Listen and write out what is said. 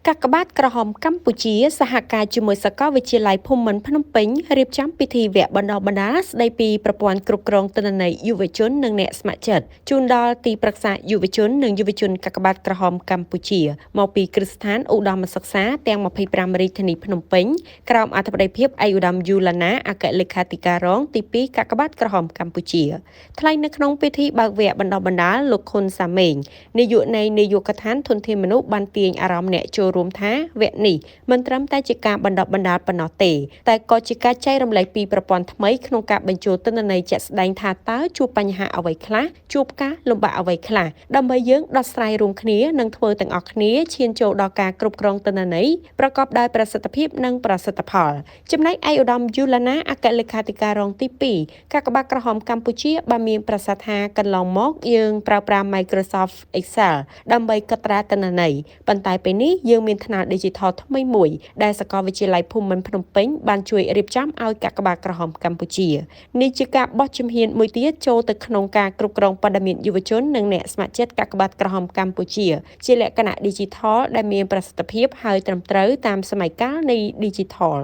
កាកបាទក្រហមកម្ពុជាសហការជាមួយសាកលវិទ្យាល័យភូមិន្ទភ្នំពេញរៀបចំពិធីវគ្គបណ្ដុះបណ្ដាលស្ដីពីប្រព័ន្ធគ្រប់គ្រងទិន្នន័យយុវជននិងអ្នកស្ម័គ្រចិត្តជូនដល់ទីប្រឹក្សាយុវជននិងយុវជនកាកបាទក្រហមកម្ពុជាមកពីគ្រឹះស្ថានឧត្តមសិក្សាទាំង25រាជធានីភ្នំពេញក្រោមអធិបតីភាពឯកឧត្តមយូឡាណាអគ្គលេខាធិការរងទី2កាកបាទក្រហមកម្ពុជាថ្លែងនៅក្នុងពិធីបើកវគ្គបណ្ដុះបណ្ដាលលោកខុនសាមេងនាយកនៃនាយកដ្ឋានធនធានមនុស្សបានទាញអារម្មណ៍អ្នកចូលរួមថាវគ្គនេះមិនត្រឹមតែជាការបណ្ដុះបណ្ដាលប៉ុណ្ណោះទេតែក៏ជាការចែករំលែកពីប្រព័ន្ធថ្មីក្នុងការបញ្ចូលទិន្នន័យជាក់ស្ដែងថាតើជួបបញ្ហាអ្វីខ្លះជួបការលំបាកអ្វីខ្លះដើម្បីយើងដោះស្រាយរួមគ្នានិងធ្វើទាំងអស់គ្នាឈានចូលដល់ការគ្រប់គ្រងទិន្នន័យប្រកបដោយប្រសិទ្ធភាពនិងប្រសិទ្ធផលចំណែកឯឧត្តមយូឡាណាអគ្គលេខាធិការរងទី2កាកបាទក្រហមកម្ពុជាបានមានប្រសាសន៍ថាកន្លងមកយើងប្រើប្រាស់ Microsoft Excel ដើម្បីកត់ត្រាទិន្នន័យប៉ុន្តែពេលនេះយើងមានថ្នាល Digital ថ្មីមួយដែលសាកលវិទ្យាល័យភូមិន្ទភ្នំពេញបានជួយរៀបចំឲ្យកាកបាទក្រហមកម្ពុជានេះជាការបោះជំហានមួយទៀតចូលទៅក្នុងការគ្រប់គ្រងព័ត៌មានយុវជននិងអ្នកស្ម័គ្រចិត្តកាកបាទក្រហមកម្ពុជាជាលក្ខណៈ Digital ដែលមានប្រសិទ្ធភាពហើយត្រឹមត្រូវតាមសម័យកាលនៃ Digital